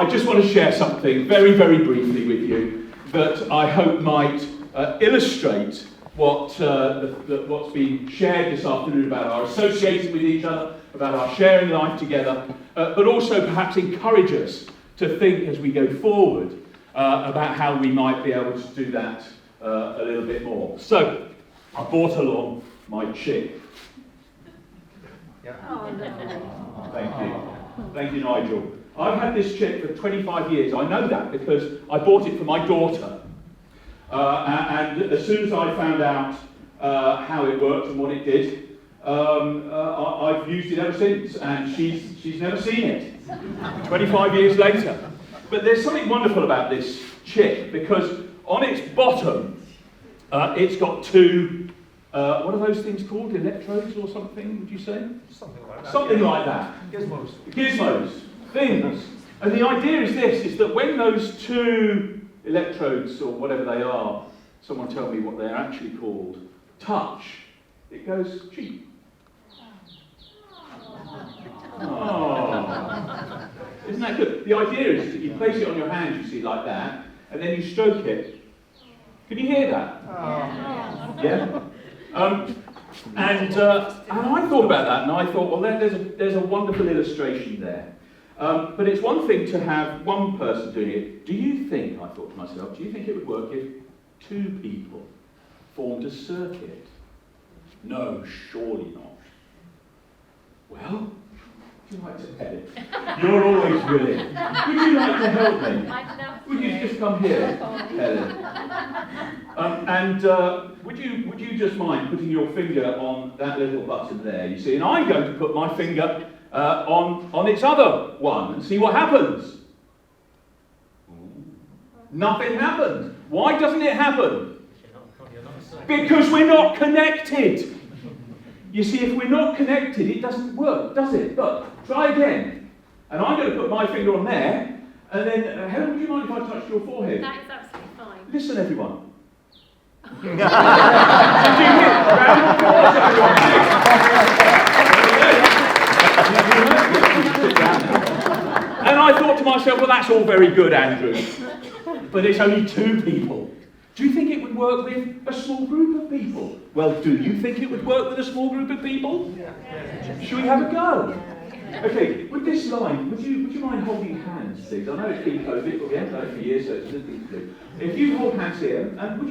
I just want to share something very, very briefly with you that I hope might illustrate what's been shared this afternoon about our associating with each other, about our sharing life together, but also perhaps encourage us to think as we go forward about how we might be able to do that a little bit more. So, I brought along my chick. Thank you. Thank you, Nigel. I've had this chick for 25 years. I know that because I bought it for my daughter. And as soon as I found out how it worked and what it did, I've used it ever since, and she's never seen it. 25 years later. But there's something wonderful about this chick, because on its bottom, it's got two, what are those things called? Electrodes or something, would you say? Something like that. Something like that. Gizmos. Gizmos. Things. And the idea is this, is that when those two electrodes, or whatever they are, someone tell me what they're actually called, touch, it goes cheep. Oh. Isn't that good? The idea is that you place it on your hand, you see, like that, and then you stroke it. Can you hear that? Oh. Yeah? And I thought about that, and I thought, well, there's a wonderful illustration there. But it's one thing to have one person doing it. Do you think, I thought to myself, do you think it would work if two people formed a circuit? No, surely not. Well, would you like to edit? You're always willing. Would you like to help me? Would you just come here, Helen? Would you just mind putting your finger on that little button there, you see? And I'm going to put my finger on its other one and see what happens. Nothing happens. Why doesn't it happen? Because we're not connected. You see, if we're not connected, it doesn't work, does it? But try again. And I'm going to put my finger on there, and then, Helen, would you mind if I touch your forehead? That is absolutely fine. Listen, everyone. Did you hear? Round of applause, everyone. And I thought to myself, well, that's all very good, Andrew. But it's only two people. Do you think it would work with a small group of people? Well, do you think it would work with a small group of people? Yeah. Should we have a go? Okay, with this line, would you mind holding hands, please? I know it's been COVID, but we haven't done it for years, so it's nothing to do. If you hold hands here, and would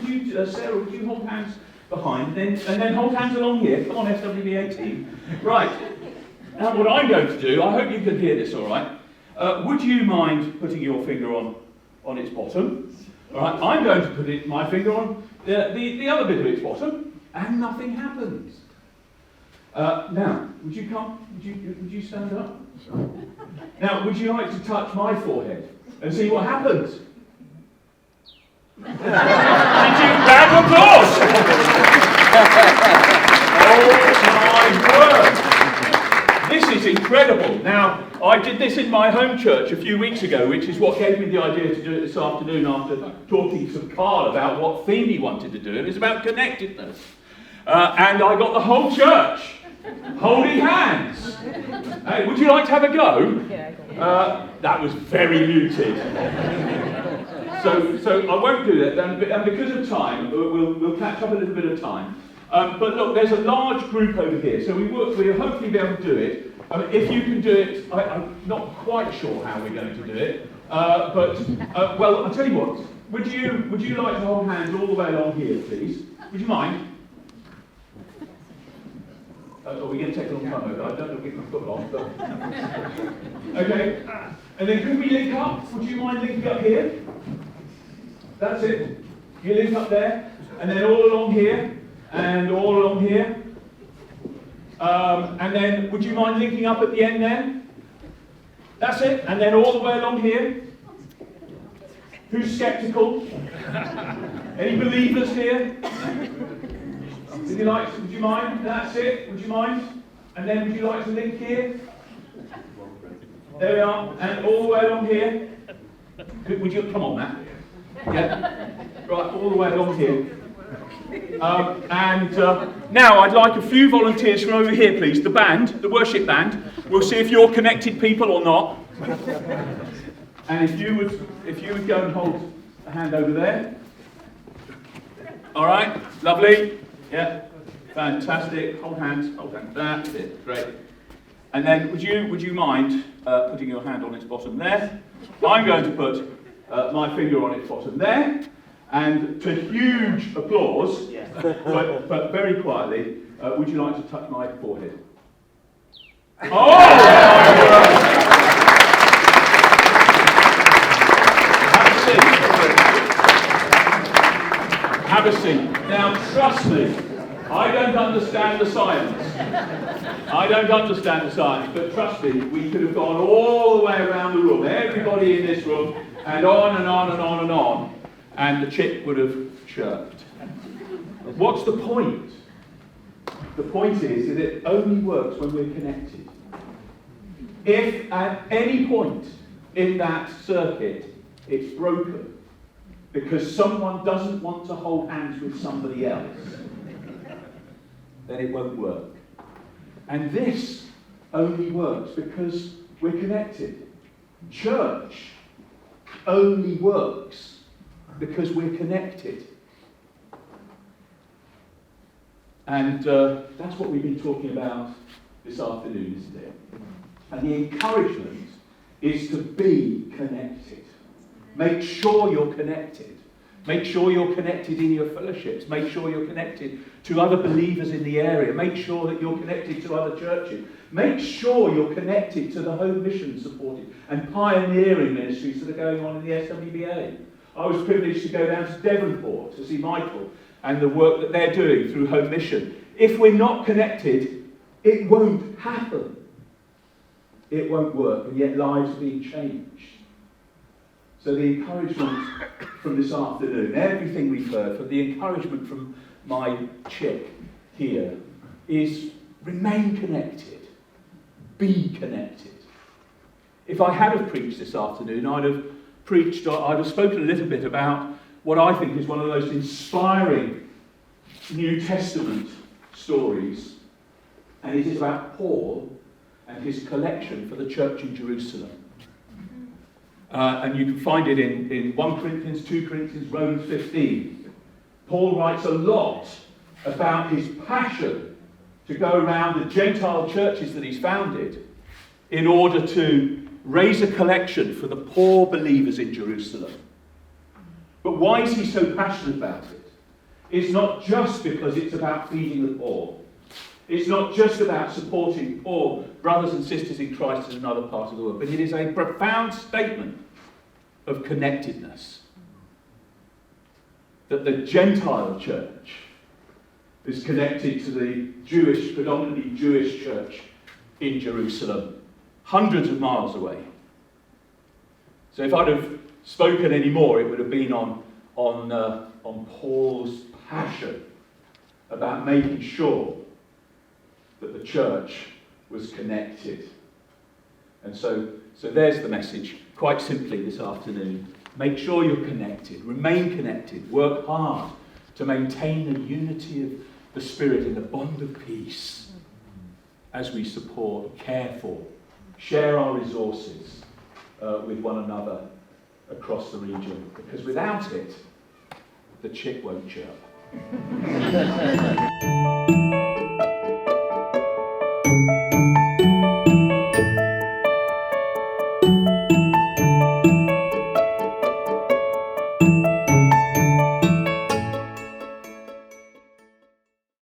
you, Sarah, would you hold hands behind, and then hold hands along here? Come on, SWBA team. Right. Now, what I'm going to do, I hope you can hear this all right. Would you mind putting your finger on its bottom? All right, I'm going to put my finger on the other bit of its bottom, and nothing happens. Now, would you come? Would you stand up? Now, would you like to touch my forehead and see what happens? Did you round of applause? Oh my word! This is incredible. Now, I did this in my home church a few weeks ago, which is what gave me the idea to do it this afternoon after talking to Carl about what theme he wanted to do. It was about connectedness. And I got the whole church holding hands. Hey, would you like to have a go? That was very muted. So I won't do that, and because of time, we'll catch up a little bit of time. But look, there's a large group over here, so we'll hopefully be able to do it. If you can do it, I'm not quite sure how we're going to do it, well, I'll tell you what. Would you like to hold hands all the way along here, please? Would you mind? Are we going to take a long time over? I don't know if we can put long, but... Okay. And then could we link up? Would you mind linking up here? That's it. You link up there, and then all along here, and all along here. And then would you mind linking up at the end there? That's it. And then all the way along here. Who's sceptical? Any believers here? Would you mind? That's it. Would you mind? And then would you like to link here? There we are. And all the way along here. Would you come on, Matt? Yeah. Right, all the way along here. Now I'd like a few volunteers from over here, please. The band, the worship band. We'll see if you're connected people or not. And if you would go and hold a hand over there. All right, lovely. Yeah, fantastic. Hold hands. That's it. Great. And then would you mind putting your hand on its bottom there? I'm going to put my finger on its bottom there. And to huge applause, but very quietly, would you like to touch my forehead? Oh! Have a seat. Now, trust me, I don't understand the science. But trust me, we could have gone all the way around the room, everybody in this room, and on and on and on and on, and the chick would have chirped. What's the point? The point is that it only works when we're connected. If at any point in that circuit it's broken because someone doesn't want to hold hands with somebody else, then it won't work. And this only works because we're connected. Church only works because we're connected. And that's what we've been talking about this afternoon, isn't it? And the encouragement is to be connected. Make sure you're connected. Make sure you're connected in your fellowships. Make sure you're connected to other believers in the area. Make sure that you're connected to other churches. Make sure you're connected to the home mission supported and pioneering ministries that are going on in the SWBA. I was privileged to go down to Devonport to see Michael and the work that they're doing through home mission. If we're not connected, it won't happen. It won't work, and yet lives are being changed. So the encouragement from this afternoon, everything we've heard, from the encouragement from my chick here, is remain connected. Be connected. If I had have preached this afternoon, I'd have spoken a little bit about what I think is one of the most inspiring New Testament stories, and it is about Paul and his collection for the church in Jerusalem. And you can find it in 1 Corinthians, 2 Corinthians, Romans 15. Paul writes a lot about his passion to go around the Gentile churches that he's founded in order to raise a collection for the poor believers in Jerusalem. But why is he so passionate about it? It's not just because it's about feeding the poor. It's not just about supporting poor brothers and sisters in Christ in another part of the world, but it is a profound statement of connectedness. That the Gentile church is connected to the predominantly Jewish church in Jerusalem, hundreds of miles away. So if I'd have spoken any more, it would have been on Paul's passion about making sure that the church was connected. And so there's the message, quite simply this afternoon. Make sure you're connected, remain connected, work hard to maintain the unity of the Spirit in the bond of peace as we support, care for, share our resources with one another across the region. Because without it, the chick won't chirp.